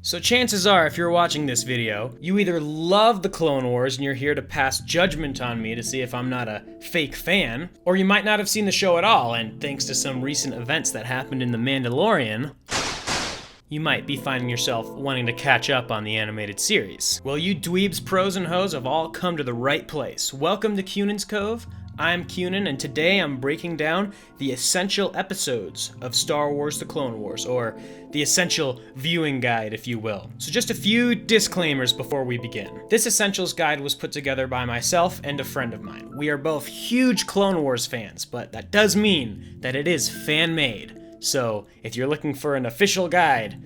So chances are, if you're watching this video, you either love the Clone Wars and you're here to pass judgment on me to see if I'm not a fake fan, or you might not have seen the show at all, and thanks to some recent events that happened in The Mandalorian, you might be finding yourself wanting to catch up on the animated series. Well, you dweebs, pros, and hoes have all come to the right place. Welcome to Cuenin's Cove. I'm Cuenin, and today I'm breaking down the essential episodes of Star Wars The Clone Wars, or the essential viewing guide, if you will. So just a few disclaimers before we begin. This essentials guide was put together by myself and a friend of mine. We are both huge Clone Wars fans, but that does mean that it is fan-made. So if you're looking for an official guide,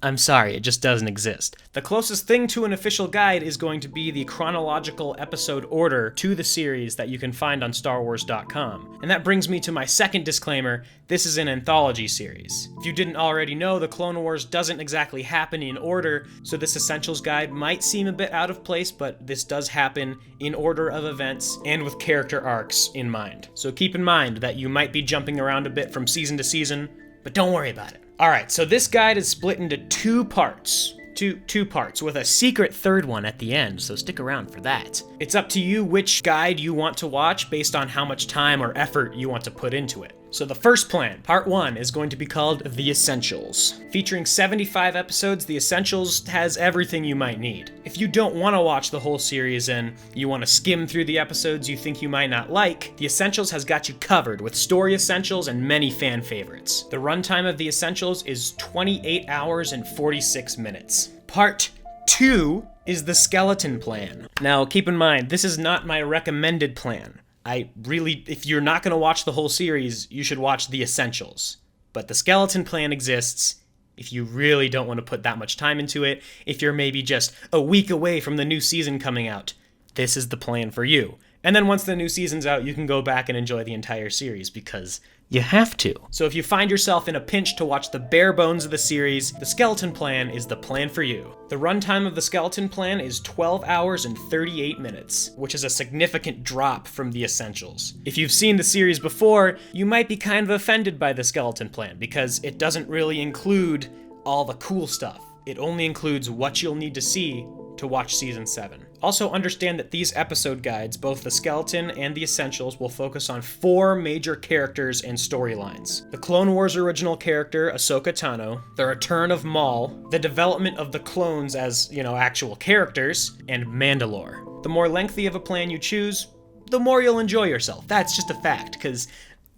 I'm sorry, it just doesn't exist. The closest thing to an official guide is going to be the chronological episode order to the series that you can find on StarWars.com. And that brings me to my second disclaimer: this is an anthology series. If you didn't already know, the Clone Wars doesn't exactly happen in order, so this essentials guide might seem a bit out of place, but this does happen in order of events and with character arcs in mind. So keep in mind that you might be jumping around a bit from season to season, but don't worry about it. Alright, so this guide is split into two parts. Two parts, with a secret third one at the end, so stick around for that. It's up to you which guide you want to watch based on how much time or effort you want to put into it. So the first plan, part 1, is going to be called The Essentials. Featuring 75 episodes, The Essentials has everything you might need. If you don't want to watch the whole series and you want to skim through the episodes you think you might not like, The Essentials has got you covered with story essentials and many fan favorites. The runtime of The Essentials is 28 hours and 46 minutes. Part 2 is the Skeleton Plan. Now, keep in mind, this is not my recommended plan. If you're not going to watch the whole series, you should watch The Essentials. But the Skeleton Plan exists if you really don't want to put that much time into it, if you're maybe just a week away from the new season coming out. This is the plan for you. And then once the new season's out, you can go back and enjoy the entire series, because you have to. So if you find yourself in a pinch to watch the bare bones of the series, the Skeleton Plan is the plan for you. The runtime of the Skeleton Plan is 12 hours and 38 minutes, which is a significant drop from the Essentials. If you've seen the series before, you might be kind of offended by the Skeleton Plan, because it doesn't really include all the cool stuff. It only includes what you'll need to see to watch Season 7. Also understand that these episode guides, both the Skeleton and the Essentials, will focus on 4 major characters and storylines. The Clone Wars original character, Ahsoka Tano, the return of Maul, the development of the clones as, actual characters, and Mandalore. The more lengthy of a plan you choose, the more you'll enjoy yourself. That's just a fact, because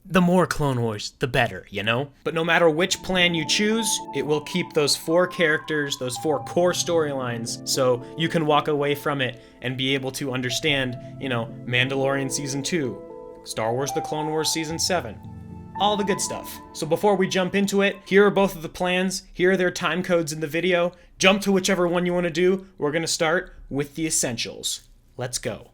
the more Clone Wars, the better, But no matter which plan you choose, it will keep those 4 characters, those 4 core storylines, so you can walk away from it and be able to understand, Mandalorian Season 2, Star Wars The Clone Wars Season 7, all the good stuff. So before we jump into it, here are both of the plans, here are their time codes in the video. Jump to whichever one you want to do. We're going to start with the Essentials. Let's go.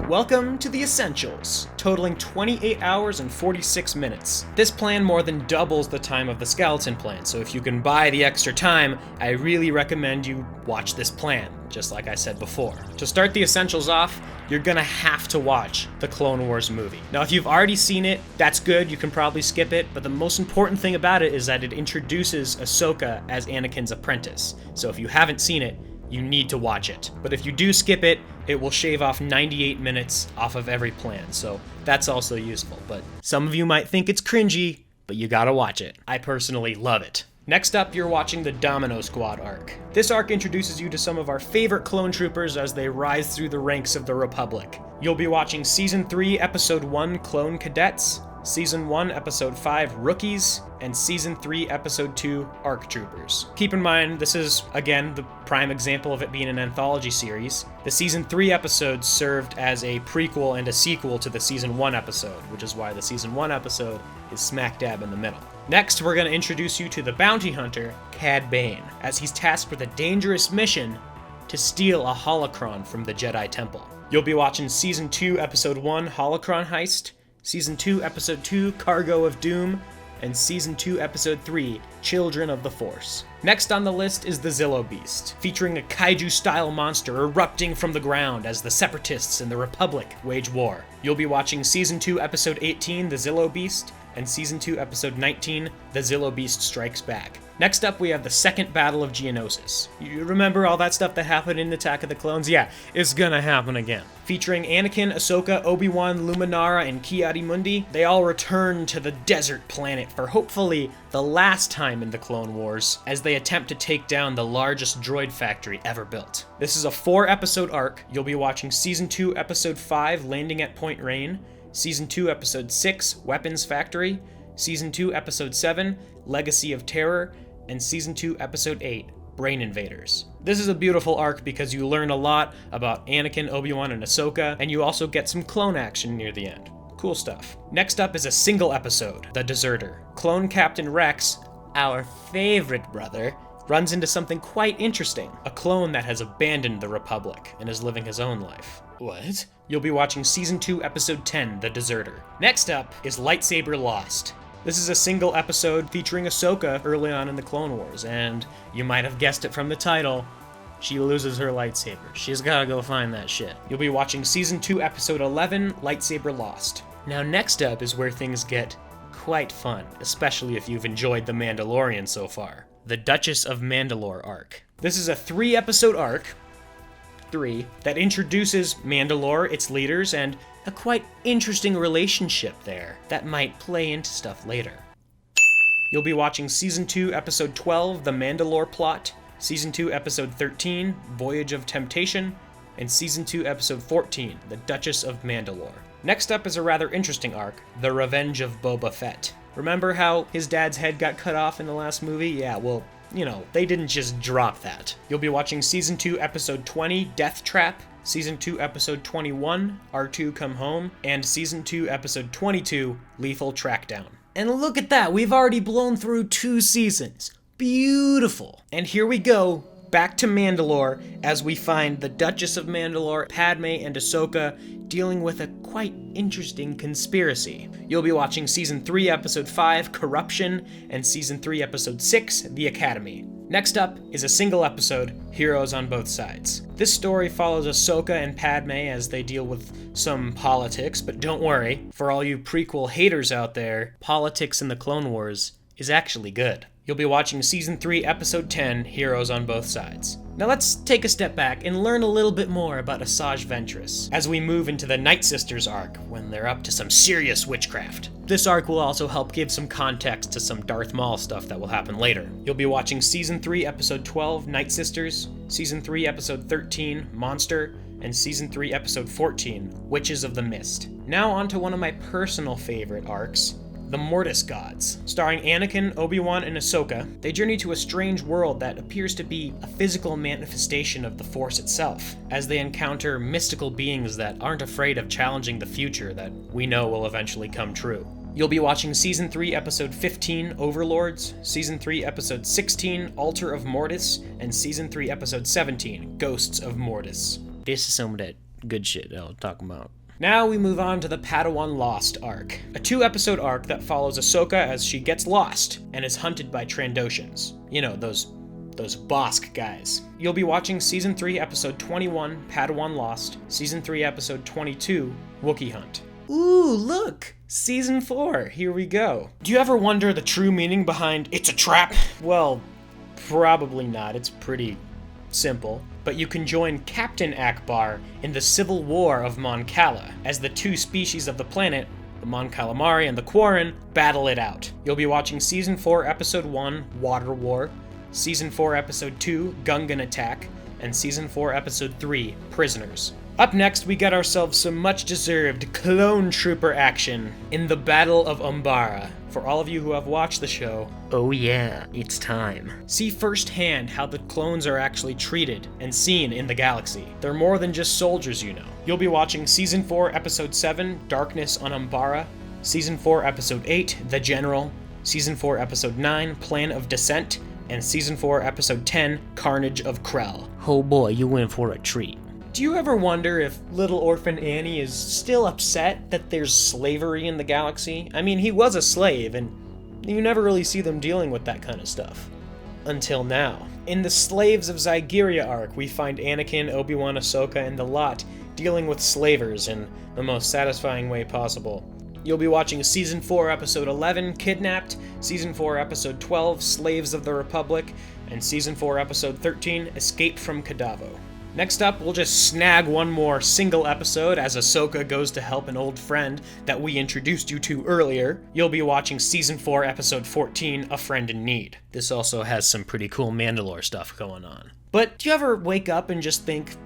Welcome to the Essentials, totaling 28 hours and 46 minutes. This plan more than doubles the time of the Skeleton Plan, so if you can buy the extra time, I really recommend you watch this plan, just like I said before. To start the Essentials off, you're gonna have to watch the Clone Wars movie. Now, if you've already seen it, that's good, you can probably skip it, but the most important thing about it is that it introduces Ahsoka as Anakin's apprentice. So if you haven't seen it, you need to watch it. But if you do skip it, it will shave off 98 minutes off of every plan, so that's also useful. But some of you might think it's cringy, but you gotta watch it. I personally love it. Next up, you're watching the Domino Squad arc. This arc introduces you to some of our favorite clone troopers as they rise through the ranks of the Republic. You'll be watching Season 3, Episode 1, Clone Cadets, Season 1, Episode 5, Rookies, and Season 3, Episode 2, ARC Troopers. Keep in mind, this is, again, the prime example of it being an anthology series. The Season 3 episodes served as a prequel and a sequel to the Season 1 episode, which is why the Season 1 episode is smack dab in the middle. Next, we're going to introduce you to the bounty hunter, Cad Bane, as he's tasked with a dangerous mission to steal a holocron from the Jedi Temple. You'll be watching Season 2, Episode 1, HOLOCRON Heist, Season 2, Episode 2, Cargo of Doom, and Season 2, Episode 3, Children of the Force. Next on the list is the ZILLO Beast, featuring a kaiju-style monster erupting from the ground as the Separatists and the Republic wage war. You'll be watching Season 2, Episode 18, the ZILLO Beast, and Season 2, Episode 19, The ZILLO Beast Strikes Back. Next up, we have the Second Battle of Geonosis. You remember all that stuff that happened in Attack of the Clones? Yeah, it's gonna happen again. Featuring Anakin, Ahsoka, Obi-Wan, Luminara, and Ki-Adi-Mundi, they all return to the desert planet for hopefully the last time in the Clone Wars, as they attempt to take down the largest droid factory ever built. This is a 4-episode arc. You'll be watching Season 2, Episode 5, Landing at Point Rain, Season 2, Episode 6, Weapons Factory, Season 2, Episode 7, Legacy of Terror, and Season 2, Episode 8, Brain Invaders. This is a beautiful arc because you learn a lot about Anakin, Obi-Wan, and Ahsoka, and you also get some clone action near the end. Cool stuff. Next up is a single episode, The Deserter. Clone Captain Rex, our favorite brother, runs into something quite interesting. A clone that has abandoned the Republic and is living his own life. What? You'll be watching Season 2, Episode 10, The Deserter. Next up is Lightsaber Lost. This is a single episode featuring Ahsoka early on in the Clone Wars, and you might have guessed it from the title, she loses her lightsaber. She's gotta go find that shit. You'll be watching Season 2, Episode 11, Lightsaber Lost. Now next up is where things get quite fun, especially if you've enjoyed The Mandalorian so far. The Duchess of Mandalore arc. This is a 3-episode arc, that introduces Mandalore, its leaders, and a quite interesting relationship there that might play into stuff later. You'll be watching Season 2, Episode 12, The Mandalore Plot, Season 2, Episode 13, Voyage of Temptation, and Season 2, Episode 14, The Duchess of Mandalore. Next up is a rather interesting arc, The Revenge of Boba Fett. Remember how his dad's head got cut off in the last movie? Yeah, well, you know, they didn't just drop that. You'll be watching Season 2, Episode 20, Death Trap, Season 2, Episode 21, R2 Come Home, and Season 2, Episode 22, Lethal Trackdown. And look at that, we've already blown through 2 seasons. Beautiful. And here we go, back to Mandalore, as we find the Duchess of Mandalore, Padme, and Ahsoka dealing with a quite interesting conspiracy. You'll be watching Season 3, Episode 5, Corruption, and Season 3, Episode 6, The Academy. Next up is a single episode, Heroes on Both Sides. This story follows Ahsoka and Padme as they deal with some politics, but don't worry, for all you prequel haters out there, politics in the Clone Wars is actually good. You'll be watching Season 3, Episode 10, Heroes on Both Sides. Now let's take a step back and learn a little bit more about Asajj Ventress as we move into the NIGHTSISTERS arc when they're up to some serious witchcraft. This arc will also help give some context to some Darth Maul stuff that will happen later. You'll be watching Season 3, Episode 12, NIGHTSISTERS, Season 3, Episode 13, Monster, and Season 3, Episode 14, Witches of the Mist. Now onto one of my personal favorite arcs, The Mortis Gods. Starring Anakin, Obi-Wan, and Ahsoka, they journey to a strange world that appears to be a physical manifestation of the Force itself, as they encounter mystical beings that aren't afraid of challenging the future that we know will eventually come true. You'll be watching Season 3, Episode 15, Overlords, Season 3, Episode 16, Altar of Mortis, and Season 3, Episode 17, Ghosts of Mortis. This is some of that good shit I'll talk about. Now we move on to the Padawan Lost arc, a 2-episode arc that follows Ahsoka as she gets lost and is hunted by Trandoshans. You know, those Bosk guys. You'll be watching Season 3, Episode 21, Padawan Lost, Season 3, Episode 22, Wookiee Hunt. Ooh, look! Season 4, here we go. Do you ever wonder the true meaning behind "it's a trap"? Well, probably not, it's pretty simple. But you can join Captain Akbar in the civil war of Mon Cala, as the 2 species of the planet, the Mon Calamari and the Quarren, battle it out. You'll be watching Season 4, Episode 1, Water War, Season 4, Episode 2, Gungan Attack, and Season 4, Episode 3, Prisoners. Up next, we got ourselves some much-deserved clone trooper action in the Battle of Umbara. For all of you who have watched the show, oh yeah, it's time. See firsthand how the clones are actually treated and seen in the galaxy. They're more than just soldiers, you know. You'll be watching Season 4, Episode 7, Darkness on Umbara, Season 4, Episode 8, The General, Season 4, Episode 9, Plan of Descent, and Season 4, Episode 10, Carnage of KRELL. Oh boy, you in for a treat. Do you ever wonder if little orphan Annie is still upset that there's slavery in the galaxy? I mean, he was a slave, and you never really see them dealing with that kind of stuff. Until now. In the Slaves of Zygeria arc, we find Anakin, Obi-Wan, Ahsoka, and the lot dealing with slavers in the most satisfying way possible. you'll be watching Season 4, Episode 11, Kidnapped, Season 4, Episode 12, Slaves of the Republic, and Season 4, Episode 13, Escape from KADAVO. Next up, we'll just snag one more single episode as Ahsoka goes to help an old friend that we introduced you to earlier. You'll be watching Season 4, Episode 14, A Friend in Need. This also has some pretty cool Mandalore stuff going on. But do you ever wake up and just think,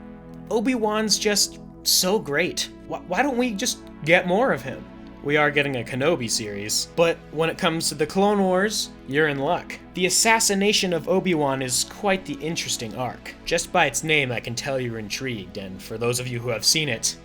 Obi-Wan's just so great. Why don't we just get more of him? We are getting a Kenobi series, but when it comes to the Clone Wars, you're in luck. The assassination of Obi-Wan is quite the interesting arc. Just by its name, I can tell you're intrigued, and for those of you who have seen it,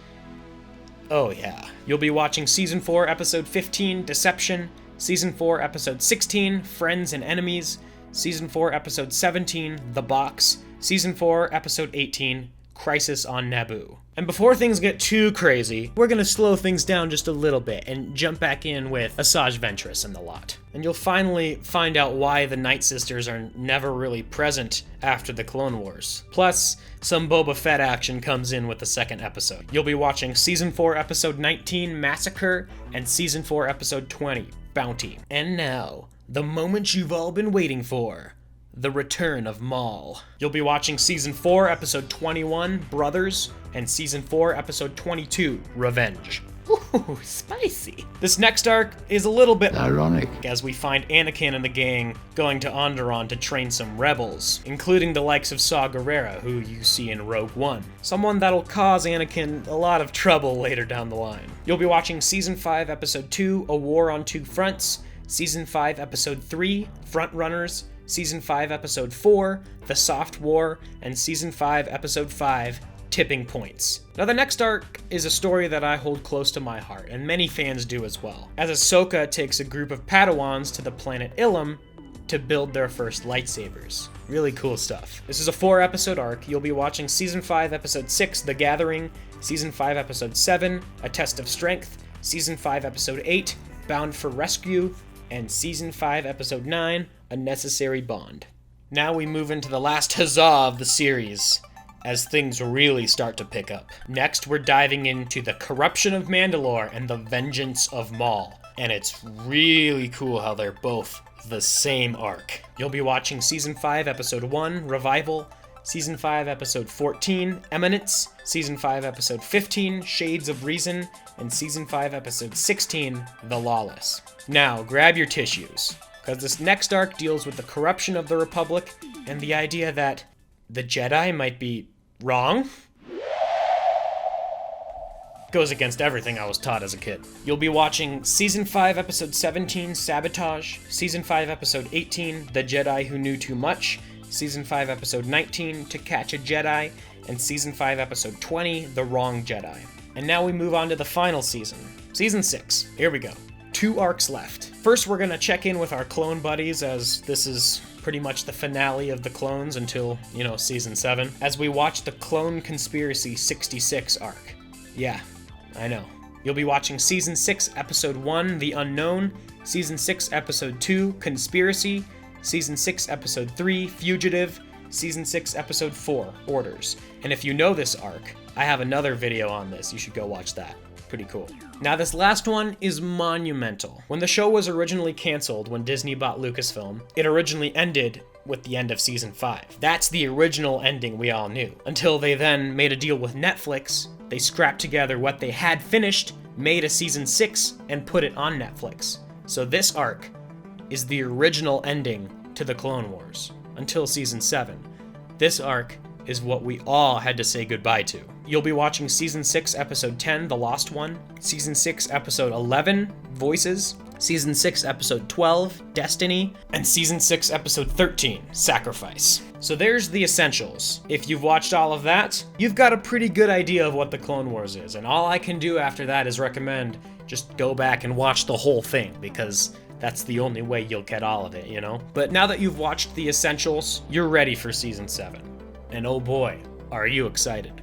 oh yeah. You'll be watching Season 4, Episode 15, Deception, Season 4, Episode 16, Friends and Enemies, Season 4, Episode 17, The Box, Season 4, Episode 18, Crisis on Naboo. And before things get too crazy, we're gonna slow things down just a little bit and jump back in with Asajj Ventress and the lot. And you'll finally find out why the NIGHTSISTERS are never really present after the Clone Wars. Plus, some Boba Fett action comes in with the second episode. You'll be watching Season 4, Episode 19, Massacre, and Season 4, Episode 20, Bounty. And now, the moment you've all been waiting for. The Return of Maul. You'll be watching Season 4, Episode 21, Brothers, and Season 4, Episode 22, Revenge. Ooh, spicy. This next arc is a little bit ironic, as we find Anakin and the gang going to Onderon to train some rebels, including the likes of Saw Gerrera, who you see in Rogue One. Someone that'll cause Anakin a lot of trouble later down the line. You'll be watching Season 5, Episode 2, A War on Two Fronts, Season 5, Episode 3, Frontrunners, Season 5, Episode 4, The Soft War, and Season 5, Episode 5, Tipping Points. Now the next arc is a story that I hold close to my heart, and many fans do as well, as Ahsoka takes a group of Padawans to the planet Ilum to build their first lightsabers. Really cool stuff. This is a 4-episode arc. You'll be watching Season 5, Episode 6, The Gathering, Season 5, Episode 7, A Test of Strength, Season 5, Episode 8, Bound for Rescue, and Season 5, Episode 9, A Necessary Bond. Now we move into the last huzzah of the series, as things really start to pick up. Next, we're diving into the corruption of Mandalore and the vengeance of Maul. And it's really cool how they're both the same arc. You'll be watching Season 5, Episode 1, Revival, Season 5, Episode 14, Eminence, Season 5, Episode 15, Shades of Reason, and Season 5, Episode 16, The Lawless. Now, grab your tissues, because this next arc deals with the corruption of the Republic and the idea that the Jedi might be wrong. Goes against everything I was taught as a kid. You'll be watching Season 5, Episode 17, Sabotage, Season 5, Episode 18, The Jedi Who Knew Too Much, Season 5, Episode 19, To Catch a Jedi, and Season 5, Episode 20, The Wrong Jedi. And now we move on to the final season. Season 6. Here we go. 2 arcs left. First, we're gonna check in with our clone buddies, as this is pretty much the finale of the clones until, Season 7, as we watch the Clone Conspiracy 66 arc. Yeah, I know. You'll be watching Season 6, Episode 1, The Unknown, Season 6, Episode 2, Conspiracy, Season 6, Episode 3, Fugitive, Season 6, Episode 4, Orders. And if you know this arc, I have another video on this. You should go watch that. Pretty cool. Now this last one is monumental. When the show was originally canceled when Disney bought Lucasfilm, it originally ended with the end of Season 5. That's the original ending we all knew. Until they then made a deal with Netflix, they scrapped together what they had finished, made a Season 6, and put it on Netflix. So this arc is the original ending to the Clone Wars, until Season 7. This arc is what we all had to say goodbye to. You'll be watching Season 6, Episode 10, The Lost One, Season 6, Episode 11, Voices, Season 6, Episode 12, Destiny, and Season 6, Episode 13, Sacrifice. So there's the essentials. If you've watched all of that, you've got a pretty good idea of what the Clone Wars is, and all I can do after that is recommend just go back and watch the whole thing, because that's the only way you'll get all of it, But now that you've watched the essentials, you're ready for Season 7. And oh boy, are you excited.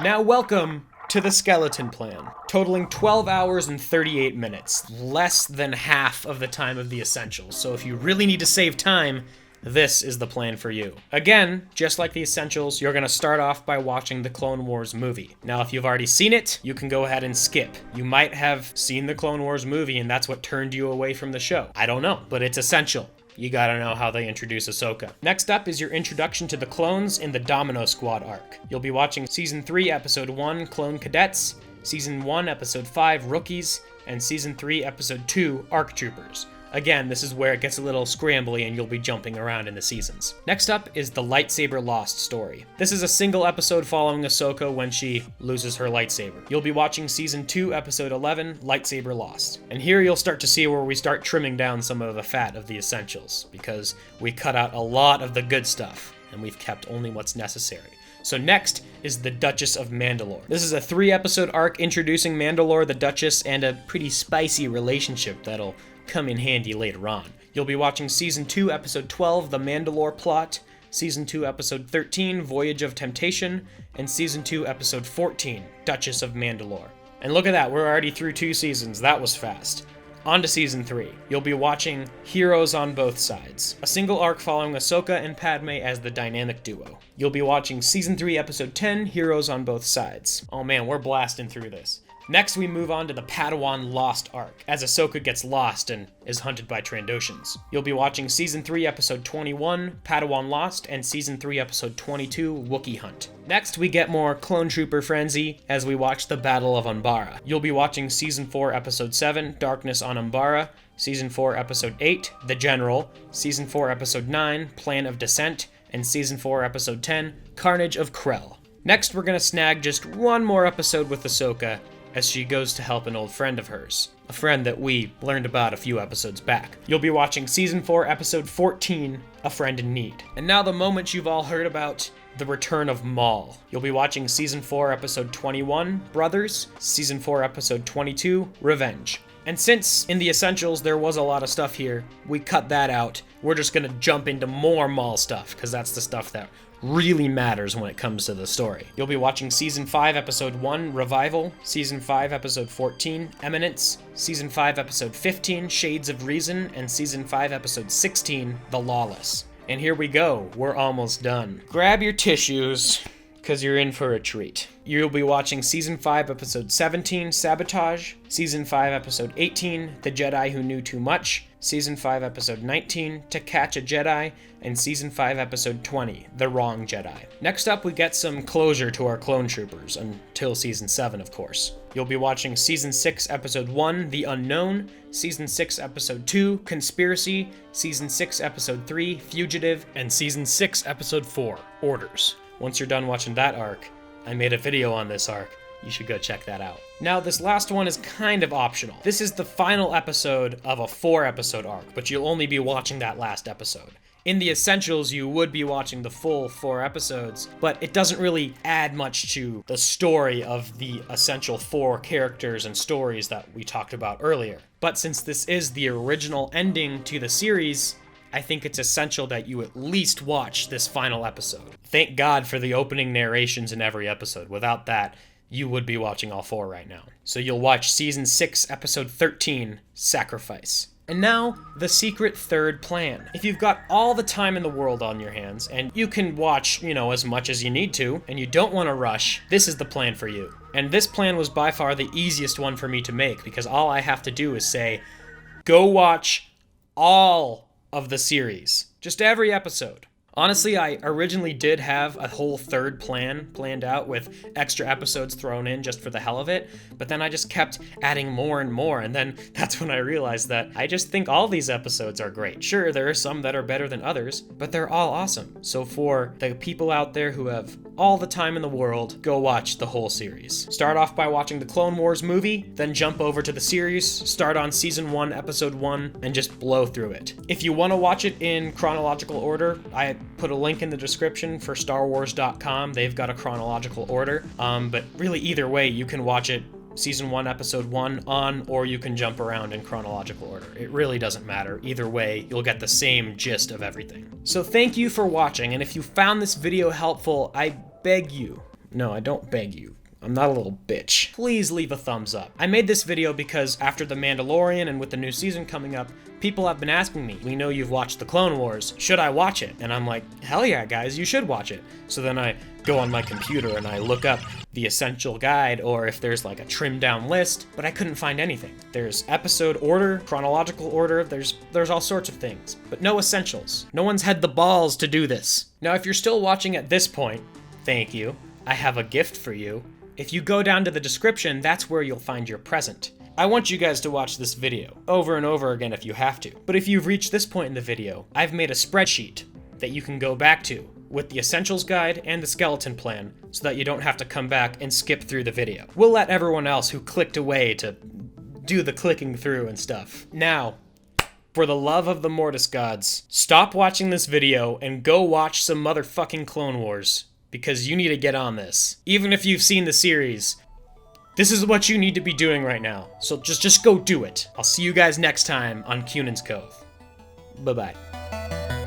Now welcome to the Skeleton Plan, totaling 12 hours and 38 minutes, less than half of the time of the essentials. So if you really need to save time, this is the plan for you. Again, just like the essentials, you're gonna start off by watching the Clone Wars movie. Now, if you've already seen it, you can go ahead and skip. You might have seen the Clone Wars movie and that's what turned you away from the show. I don't know, but it's essential. You gotta know how they introduce Ahsoka. Next up is your introduction to the clones in the Domino Squad arc. You'll be watching Season 3, Episode 1, Clone Cadets, Season 1, Episode 5, Rookies, and Season 3, Episode 2, ARC Troopers. Again, this is where it gets a little scrambly and you'll be jumping around in the seasons. Next up is the Lightsaber Lost story. This is a single episode following Ahsoka when she loses her lightsaber. You'll be watching Season 2, Episode 11, Lightsaber Lost. And here you'll start to see where we start trimming down some of the fat of the essentials, because we cut out a lot of the good stuff, and we've kept only what's necessary. So next is the Duchess of Mandalore. This is a 3-episode arc introducing Mandalore, the Duchess, and a pretty spicy relationship that'll come in handy later on. You'll be watching Season 2, Episode 12, The Mandalore Plot, Season 2, Episode 13, Voyage of Temptation, and Season 2, Episode 14, Duchess of Mandalore. And look at that, we're already through 2 seasons, that was fast. On to Season 3. You'll be watching Heroes on Both Sides, a single arc following Ahsoka and Padme as the dynamic duo. You'll be watching Season 3, Episode 10, Heroes on Both Sides. Oh man, we're blasting through this. Next, we move on to the Padawan Lost arc, as Ahsoka gets lost and is hunted by Trandoshans. You'll be watching Season 3, Episode 21, Padawan Lost, and Season 3, Episode 22, Wookiee Hunt. Next, we get more Clone Trooper frenzy as we watch the Battle of Umbara. You'll be watching Season 4, Episode 7, Darkness on Umbara, Season 4, Episode 8, The General, Season 4, Episode 9, Plan of Descent, and Season 4, Episode 10, Carnage of KRELL. Next, we're gonna snag just one more episode with Ahsoka, as she goes to help an old friend of hers, a friend that we learned about a few episodes back. You'll be watching Season 4, Episode 14, A Friend in Need. And now the moment you've all heard about, the return of Maul. You'll be watching Season 4, Episode 21, Brothers, Season 4, Episode 22, Revenge. And since in the Essentials there was a lot of stuff here, we cut that out. We're just gonna jump into more Maul stuff, because that's the stuff that really matters when it comes to the story. You'll be watching Season 5, Episode 1, Revival, Season 5, Episode 14, Eminence, Season 5, Episode 15, Shades of Reason, and Season 5, Episode 16, The Lawless. And here we go, we're almost done. Grab your tissues, because you're in for a treat. You'll be watching Season 5, Episode 17, Sabotage, Season 5, Episode 18, The Jedi Who Knew Too Much, Season 5, Episode 19, To Catch a Jedi, and Season 5, Episode 20, The Wrong Jedi. Next up, we get some closure to our clone troopers, until Season 7, of course. You'll be watching Season 6, Episode 1, The Unknown, Season 6, Episode 2, Conspiracy, Season 6, Episode 3, Fugitive, and Season 6, Episode 4, Orders. Once you're done watching that arc, I made a video on this arc. You should go check that out. Now, this last one is kind of optional. This is the final episode of a 4-episode arc, but you'll only be watching that last episode. In the Essentials, you would be watching the full 4 episodes, but it doesn't really add much to the story of the essential 4 characters and stories that we talked about earlier. But since this is the original ending to the series, I think it's essential that you at least watch this final episode. Thank God for the opening narrations in every episode. Without that, you would be watching all 4 right now. So you'll watch Season 6, Episode 13, Sacrifice. And now, the secret third plan. If you've got all the time in the world on your hands, and you can watch, as much as you need to, and you don't want to rush, this is the plan for you. And this plan was by far the easiest one for me to make, because all I have to do is say, go watch all of the series. Just every episode. Honestly, I originally did have a whole third plan planned out with extra episodes thrown in just for the hell of it, but then I just kept adding more and more, and then that's when I realized that I just think all these episodes are great. Sure, there are some that are better than others, but they're all awesome. So for the people out there who have all the time in the world, go watch the whole series. Start off by watching the Clone Wars movie, then jump over to the series, start on Season 1, Episode 1, and just blow through it. If you want to watch it in chronological order, I put a link in the description for StarWars.com. They've got a chronological order, but really either way, you can watch it Season 1, Episode 1 on, or you can jump around in chronological order. It really doesn't matter. Either way, you'll get the same gist of everything. So thank you for watching, and if you found this video helpful, I beg you, no, I don't beg you, I'm not a little bitch. Please leave a thumbs up. I made this video because after The Mandalorian and with the new season coming up, people have been asking me, we know you've watched the Clone Wars, should I watch it? And I'm like, hell yeah, guys, you should watch it. So then I go on my computer and I look up the essential guide, or if there's like a trimmed down list, but I couldn't find anything. There's episode order, chronological order, there's all sorts of things, but no essentials. No one's had the balls to do this. Now, if you're still watching at this point, thank you. I have a gift for you. If you go down to the description, that's where you'll find your present. I want you guys to watch this video over and over again if you have to. But if you've reached this point in the video, I've made a spreadsheet that you can go back to with the essentials guide and the skeleton plan so that you don't have to come back and skip through the video. We'll let everyone else who clicked away to do the clicking through and stuff. Now, for the love of the Mortis gods, stop watching this video and go watch some motherfucking Clone Wars, because you need to get on this. Even if you've seen the series, this is what you need to be doing right now. So just go do it. I'll see you guys next time on Cuenin's Cove. Bye-bye.